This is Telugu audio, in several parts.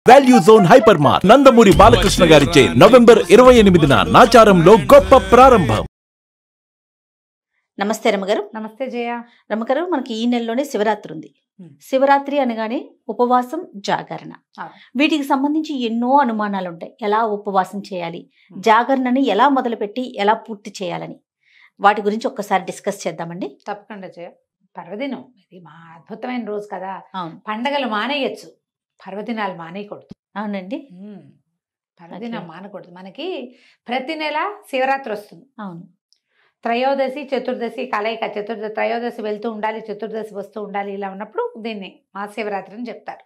Value zone hyper mart Nandamuri Balakrishna గారిచే నవంబర్ 28న నాచారంలో గొప్ప ప్రారంభం. నమస్తే రమగారు. నమస్తే జయ. రమగారు, మనకి ఈ నెలలోనే శివరాత్రి ఉంది. శివరాత్రి అనగానే ఉపవాసం, జాగరణ, వీటికి సంబంధించి ఎన్నో అనుమానాలు ఉంటాయి. ఎలా ఉపవాసం చేయాలి, జాగరణని ఎలా మొదలుపెట్టి ఎలా పూర్తి చేయాలని, వాటి గురించి ఒక్కసారి డిస్కస్ చేద్దామండి. తప్పకుండా జయ. పర్వదినం ఇది మా అద్భుతమైన రోజు కదా. అవును, పండగలు మానేయచ్చు, పర్వదినాలు మానేయకూడదు. అవునండి, పర్వదినం మానకూడదు. మనకి ప్రతి నెల శివరాత్రి వస్తుంది. అవును, త్రయోదశి చతుర్దశి కలయిక. త్రయోదశి వెళ్తూ ఉండాలి, చతుర్దశి వస్తూ ఉండాలి. ఇలా ఉన్నప్పుడు దీన్ని మహాశివరాత్రి అని చెప్తారు.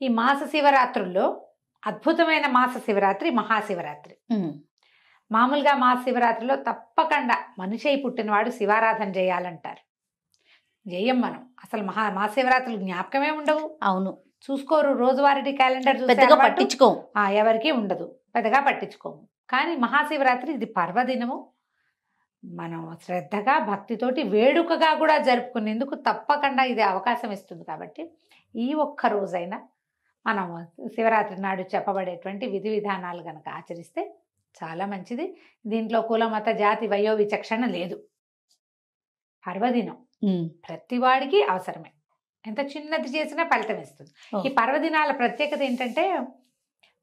ఈ మాస శివరాత్రుల్లో అద్భుతమైన మాస శివరాత్రి మహాశివరాత్రి. మామూలుగా మహాశివరాత్రిలో తప్పకుండా మనిషి అయి పుట్టినవాడు శివారాధన చేయాలంటారు. చేయం మనం. అసలు మహాశివరాత్రులు జ్ఞాపకమే ఉండవు. అవును, చూసుకోరు. రోజువారీ క్యాలెండర్ పెద్దగా పట్టించుకోము, ఎవరికి ఉండదు, పెద్దగా పట్టించుకోము. కానీ మహాశివరాత్రి ఇది పర్వదినము. మనం శ్రద్ధగా భక్తితోటి వేడుకగా కూడా జరుపుకునేందుకు తప్పకుండా ఇది అవకాశం ఇస్తుంది. కాబట్టి ఈ ఒక్క రోజైనా మనం శివరాత్రి నాడు చెప్పబడేటువంటి విధి విధానాలు కనుక ఆచరిస్తే చాలా మంచిది. దీంట్లో కుల మత జాతి వయో విచక్షణ లేదు. పర్వదినం ప్రతివాడికి అవసరమే. ఎంత చిన్నది చేసినా ఫలితం ఇస్తుంది. ఈ పర్వదినాల ప్రత్యేకత ఏంటంటే,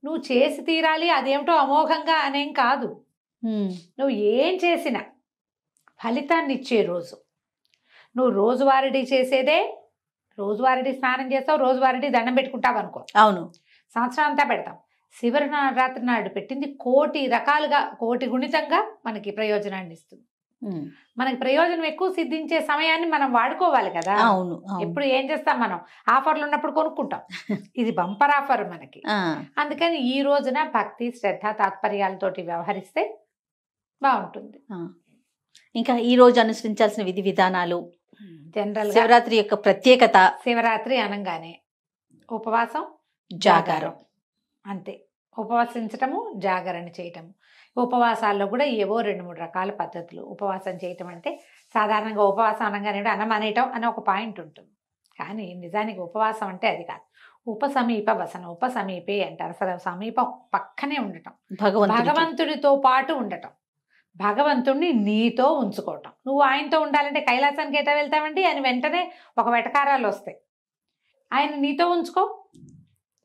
నువ్వు చేసి తీరాలి అదేమిటో అమోఘంగా అనేం కాదు. నువ్వు ఏం చేసినా ఫలితాన్ని ఇచ్చే రోజు. నువ్వు రోజువారీ చేసేదే, రోజువారీ స్నానం చేస్తావు, రోజువారీ దండం పెట్టుకుంటావు అనుకో. అవును, సంవత్సరం అంతా పెడతాం. శివరాత్రి నాడు పెట్టింది కోటి రకాలుగా, కోటి గుణితంగా మనకి ప్రయోజనాన్ని ఇస్తుంది. మనకి ప్రయోజనం ఎక్కువ సిద్ధించే సమయాన్ని మనం వాడుకోవాలి కదా. అవును, ఎప్పుడు ఏం చేస్తాం మనం, ఆఫర్లు ఉన్నప్పుడు కొనుక్కుంటాం. ఇది బంపర్ ఆఫర్ మనకి. అందుకని ఈ రోజున భక్తి, శ్రద్ధ, తాత్పర్యాలతోటి వ్యవహరిస్తే బాగుంటుంది. ఇంకా ఈ రోజు అనుసరించాల్సిన విధి విధానాలు, జనరల్ శివరాత్రి యొక్క ప్రత్యేకత. శివరాత్రి అనగానే ఉపవాసం, జాగారం, అంతే. ఉపవాసించటము, జాగరణ చేయటము. ఉపవాసాల్లో కూడా ఏవో 2-3 రకాల పద్ధతులు. ఉపవాసం చేయటం అంటే సాధారణంగా ఉపవాసం అనగానే అన్నం అనేయటం అనే ఒక పాయింట్ ఉంటుంది. కానీ నిజానికి ఉపవాసం అంటే అది కాదు. ఉపసమీప వసన, ఉపసమీపే అంటారు. అసలు సమీపం, పక్కనే ఉండటం, భగవంతుడితో పాటు ఉండటం, భగవంతుడిని నీతో ఉంచుకోవటం. నువ్వు ఆయనతో ఉండాలంటే కైలాసానికి ఎటా వెళ్తామండి, ఆయన వెంటనే ఒక వెటకారాలు వస్తాయి. ఆయన నీతో ఉంచుకో.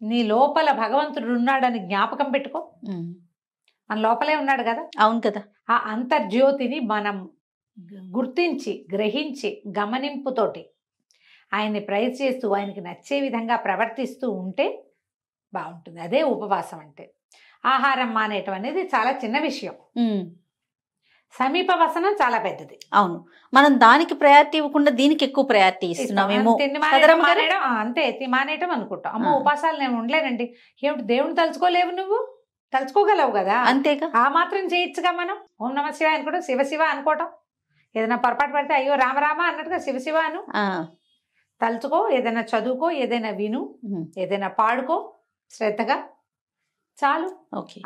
నీ లోపల భగవంతుడు ఉన్నాడని జ్ఞాపకం పెట్టుకో. మన లోపలే ఉన్నాడు కదా. అవును కదా. ఆ అంతర్జ్యోతిని మనం గుర్తించి, గ్రహించి, గమనింపుతోటి ఆయన్ని ప్రైజ్ చేస్తూ, ఆయనకి నచ్చే విధంగా ప్రవర్తిస్తూ ఉంటే బాగుంటుంది. అదే ఉపవాసం అంటే. ఆహారం మానేయటం అనేది చాలా చిన్న విషయం. సమీప వసనం చాలా పెద్దది. అవును, మనం దానికి ప్రయారిటీ ఇవ్వకుండా దీనికి ఎక్కువ ప్రయారిటీ ఇస్తున్నామేమో. అంతే, మానేయటం అనుకుంటాం. అమ్మ ఉపాసాలు నేను ఉండలేనండి. ఏమిటి, దేవుని తలుచుకోలేవు నువ్వు? తలుచుకోగలవు కదా, అంతేగా. ఆ మాత్రం చేయొచ్చుగా. మనం ఓం నమ శివ అనుకోవడం, శివ శివ అనుకోవటం. ఏదైనా పొరపాటు పడితే అయ్యో రామరామ అన్నట్టుగా శివ శివ అను. తలుచుకో, ఏదైనా చదువుకో, ఏదైనా విను, ఏదైనా పాడుకో శ్రద్ధగా, చాలు.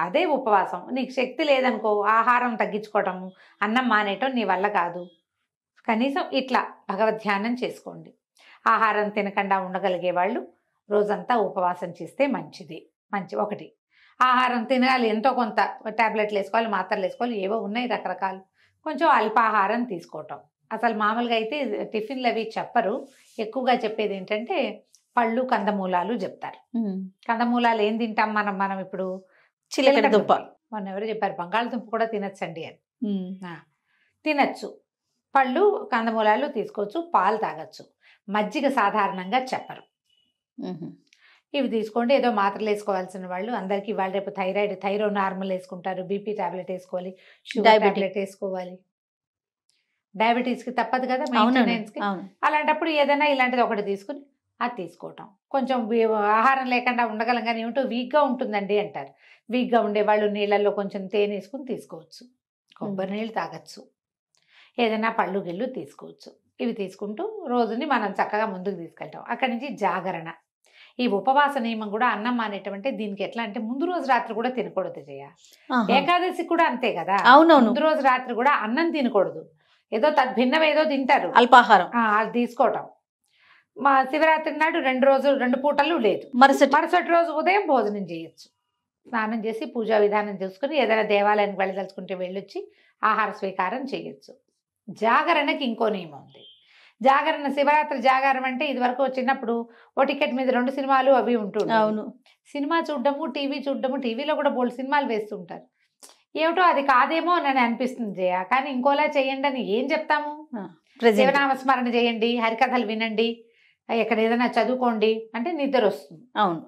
అదే ఉపవాసం. నీకు శక్తి లేదనుకో, ఆహారం తగ్గించుకోవటము, అన్నం మానేయటం నీ వల్ల కాదు. కనీసం ఇట్లా భగవద్ ధ్యానం చేసుకోండి. ఆహారం తినకుండా ఉండగలిగే వాళ్ళు రోజంతా ఉపవాసం చేస్తే మంచిది. ఒకటి, ఆహారం తినాలి, ఎంతో కొంత టాబ్లెట్లు వేసుకోవాలి, మాత్రలు వేసుకోవాలి, ఏవో ఉన్నాయి రకరకాలు. కొంచెం అల్పాహారం తీసుకోవటం. అసలు మామూలుగా అయితే టిఫిన్లు అవి చెప్పరు. ఎక్కువగా చెప్పేది ఏంటంటే పళ్ళు, కందమూలాలు చెప్తారు. కందమూలాలు ఏం తింటాం మనం ఇప్పుడు? చిలకడ దుంప. మొన్న ఎవరు చెప్పారు బంగాళదుంప కూడా తినచ్చండి అని. తినచ్చు. పళ్ళు, కందమూలాలు తీసుకోవచ్చు, పాలు తాగొచ్చు. మజ్జిగ సాధారణంగా చెప్పరు. ఇవి తీసుకోండి. ఏదో మాత్రలు వేసుకోవాల్సిన వాళ్ళు అందరికీ ఇవాళ రేపు థైరో నార్మల్ వేసుకుంటారు, బీపీ టాబ్లెట్ వేసుకోవాలి, షుగర్ టాబ్లెట్ వేసుకోవాలి. డయాబెటీస్కి తప్పదు కదా, మెయింటెనెన్స్కి. అలాంటప్పుడు ఏదైనా ఇలాంటిది ఒకటి తీసుకుని అది తీసుకోవటం. కొంచెం ఆహారం లేకుండా ఉండగలం కానీ ఏమిటో వీక్గా ఉంటుందండి అంటారు. వీక్గా ఉండేవాళ్ళు నీళ్ళల్లో కొంచెం తేనె వేసుకుని తీసుకోవచ్చు, కొబ్బరి నీళ్ళు తాగొచ్చు, ఏదైనా పళ్ళు గిళ్ళు తీసుకోవచ్చు. ఇవి తీసుకుంటూ రోజుని మనం చక్కగా ముందుకు తీసుకెళ్తాం. అక్కడి నుంచి జాగరణ. ఈ ఉపవాస నియమం కూడా అన్నం మానేటంటే దీనికి ఎట్లా అంటే ముందు రోజు రాత్రి కూడా తినకూడదు జయ. ఏకాదశి కూడా అంతే కదా. ముందు రోజు రాత్రి కూడా అన్నం తినకూడదు. ఏదో తద్భిన్నం ఏదో తింటారు, అల్పాహారం అది తీసుకోవటం. మా శివరాత్రి నాడు 2 పూటలు లేదు. మరుసటి రోజు ఉదయం భోజనం చేయొచ్చు. స్నానం చేసి పూజా విధానం చూసుకుని ఏదైనా దేవాలయానికి వెళ్ళదలుచుకుంటే వెళ్ళొచ్చి ఆహార స్వీకారం చేయొచ్చు. జాగరణకి ఇంకో నియమం ఉంది. జాగరణ, శివరాత్రి జాగారం అంటే ఇదివరకు చిన్నప్పుడు ఓ టికెట్ మీద 2 సినిమాలు అవి ఉంటుంటాయి. అవును, సినిమా చూడడము, టీవీ చూడడము, టీవీలో కూడా బోల్డ్ సినిమాలు వేస్తుంటారు. ఏమిటో అది కాదేమో అని అనిపిస్తుంది జయ. కానీ ఇంకోలా చేయండి అని ఏం చెప్తాము? శివనామస్మరణ చేయండి, హరికథలు వినండి, ఎక్కడ ఏదైనా చదువుకోండి అంటే నిద్ర వస్తుంది. అవును,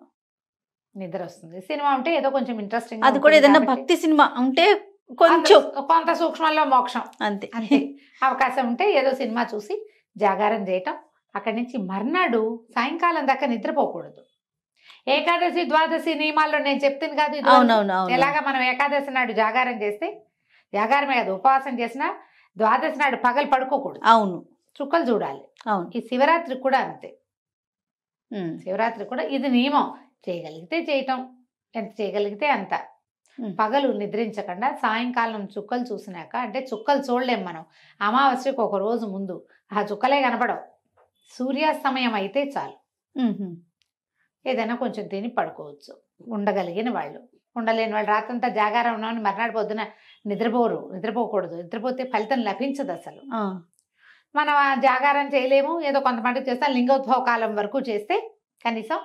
నిద్ర వస్తుంది. సినిమా ఉంటే ఏదో కొంచెం ఇంట్రెస్టింగ్, అది కూడా ఏదైనా భక్తి సినిమా ఉంటే కొంచెం కొంత సూక్ష్మంలో మోక్షం. అంతే అంతే. అవకాశం ఉంటే ఏదో సినిమా చూసి జాగారం చేయటం. అక్కడి నుంచి మర్నాడు సాయంకాలం దాకా నిద్రపోకూడదు. ఏకాదశి ద్వాదశి నియమాల్లో నేను చెప్తాను కాదు, ఎలాగా మనం ఏకాదశి నాడు జాగారం చేస్తే, జాగారమే కాదు ఉపవాసం చేసినా ద్వాదశి నాడు పగలు పడుకోకూడదు. అవును, చుక్కలు చూడాలి. అవును, ఈ శివరాత్రి కూడా అంతే. శివరాత్రి కూడా ఇది నియమం. చేయగలిగితే చేయటం, ఎంత చేయగలిగితే అంత. పగలు నిద్రించకుండా సాయంకాలం చుక్కలు చూసినాక, అంటే చుక్కలు చూడలేం మనం, అమావాస్యకు ఒక రోజు ముందు ఆ చుక్కలే కనపడవు. సూర్యాస్తమయం అయితే చాలు. ఏదైనా కొంచెం తిని పడుకోవచ్చు ఉండగలిగిన వాళ్ళు. ఉండలేని వాళ్ళు రాత్రంతా జాగారం ఉన్నామని మర్నాడు పొద్దున నిద్రపోకూడదు. నిద్రపోతే ఫలితం లభించదు అసలు. మనం ఆ జాగారం చేయలేము, ఏదో కొంతమంది చేస్తాం. లింగోద్భవ కాలం వరకు చేస్తే కనీసం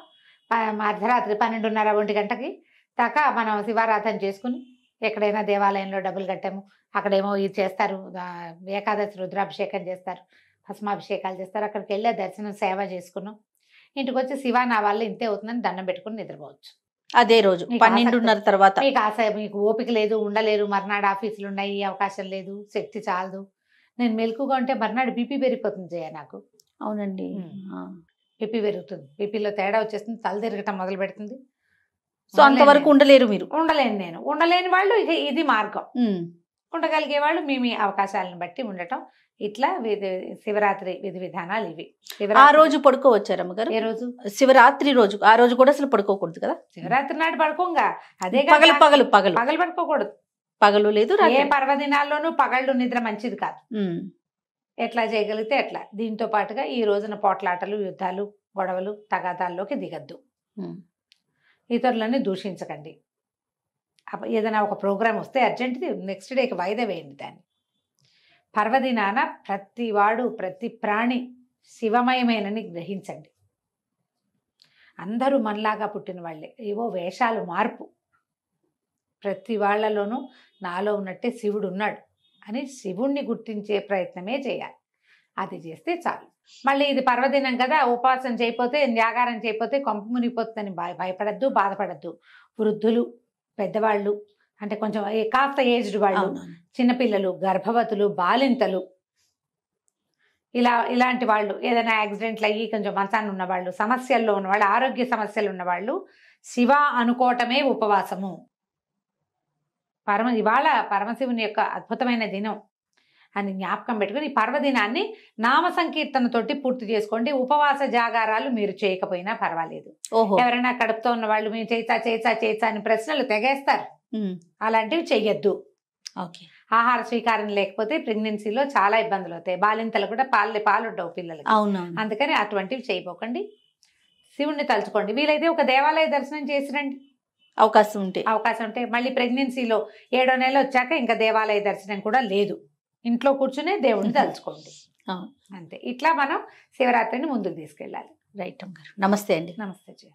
అర్ధరాత్రి 12:30-1 గంటకి దాకా మనం శివారాధన చేసుకుని ఎక్కడైనా దేవాలయంలో డబ్బులు కట్టాము, అక్కడేమో ఇది చేస్తారు, ఏకాదశి రుద్రాభిషేకం చేస్తారు, భస్మాభిషేకాలు చేస్తారు. అక్కడికి వెళ్ళే దర్శనం సేవ చేసుకున్నాం, ఇంటికి వచ్చి శివ నా వల్ల ఇంతే అవుతుందని దండం పెట్టుకుని నిద్రపోవచ్చు. అదే రోజు 12:30 తర్వాత. మీకు మీకు ఓపిక లేదు, ఉండలేరు, మర్నాడు ఆఫీసులు ఉన్నాయి, అవకాశం లేదు, శక్తి చాలదు, నేను మెలకుగా ఉంటే మర్నాడు బీపీ పెరిగిపోతుంది జయ నాకు. అవునండి, బీపీ పెరుగుతుంది, బీపీలో తేడా వచ్చేస్తుంది, తల తిరగటం మొదలు పెడుతుంది. సో అంతవరకు ఉండలేరు మీరు. నేను ఉండలేని వాళ్ళు ఇక ఇది మార్గం. ఉండగలిగే వాళ్ళు మీ అవకాశాలను బట్టి ఉండటం. ఇట్లా శివరాత్రి విధి విధానాలు ఇవి. ఆ రోజు పడుకోవచ్చారమ్మ గారు? ఏ రోజు? శివరాత్రి రోజు. ఆ రోజు కూడా అసలు పడుకోకూడదు కదా? శివరాత్రి నాడు పడుకోంగా. అదే పగలు పడుకోకూడదు. పగలు లేదు, ఏ పర్వదినాల్లోనూ పగళ్ళు నిద్ర మంచిది కాదు. ఎట్లా చేయగలిగితే ఎట్లా. దీంతో పాటుగా ఈ రోజున పోట్లాటలు, యుద్ధాలు, గొడవలు, తగాదాల్లోకి దిగద్దు. ఇతరులని దూషించకండి. ఏదైనా ఒక ప్రోగ్రాం వస్తే అర్జెంట్ది నెక్స్ట్ డేకి వాయిదా వేయండి దాన్ని. పర్వదినాన ప్రతి వాడు, ప్రతి ప్రాణి శివమయమేనని గ్రహించండి. అందరూ మనలాగా పుట్టిన వాళ్ళే, ఏవో వేషాలు మార్పు. ప్రతి వాళ్ళలోనూ నాలో ఉన్నట్టే శివుడు ఉన్నాడు అని శివుణ్ణి గుర్తించే ప్రయత్నమే చేయాలి. అది చేస్తే చాలు. మళ్ళీ ఇది పర్వదినం కదా, ఉపవాసం చేయకపోతే, జాగారం చేయకపోతే కొంప మునిగిపోతుందని భయపడద్దు, బాధపడద్దు. వృద్ధులు, పెద్దవాళ్ళు, అంటే కొంచెం కాస్త ఏజ్డ్ వాళ్ళు, చిన్నపిల్లలు, గర్భవతులు, బాలింతలు, ఇలాంటి వాళ్ళు, ఏదైనా యాక్సిడెంట్లు అయ్యి కొంచెం మంచాన్ని ఉన్నవాళ్ళు, సమస్యల్లో ఉన్నవాళ్ళు, ఆరోగ్య సమస్యలు ఉన్నవాళ్ళు శివ అనుకోవటమే ఉపవాసము. ఇవాళ పరమశివుని యొక్క అద్భుతమైన దినం అని జ్ఞాపకం పెట్టుకుని ఈ పర్వదినాన్ని నామ సంకీర్తనతోటి పూర్తి చేసుకోండి. ఉపవాస జాగారాలు మీరు చేయకపోయినా పర్వాలేదు. ఎవరైనా కడుపుతో ఉన్న వాళ్ళు మేము చేచా అని ప్రశ్నలు తెగేస్తారు, అలాంటివి చెయ్యొద్దు. ఆహార స్వీకారం లేకపోతే ప్రెగ్నెన్సీలో చాలా ఇబ్బందులు అవుతాయి. బాలింతలు కూడా పాలు ఉండవు పిల్లలకి. అందుకని అటువంటివి చేయబోకండి. శివుణ్ణి తలుచుకోండి. వీలైతే ఒక దేవాలయ దర్శనం చేసిరండి, అవకాశం ఉంటే. మళ్ళీ ప్రెగ్నెన్సీలో 7వ నెల వచ్చాక ఇంకా దేవాలయ దర్శనం కూడా లేదు, ఇంట్లో కూర్చునే దేవుణ్ణి తలుచుకోండి. అంతే. ఇట్లా మనం శివరాత్రిని ముందుకు తీసుకెళ్ళాలి. రైట్ అమ్మ గారు. నమస్తే అండి. నమస్తే జయ.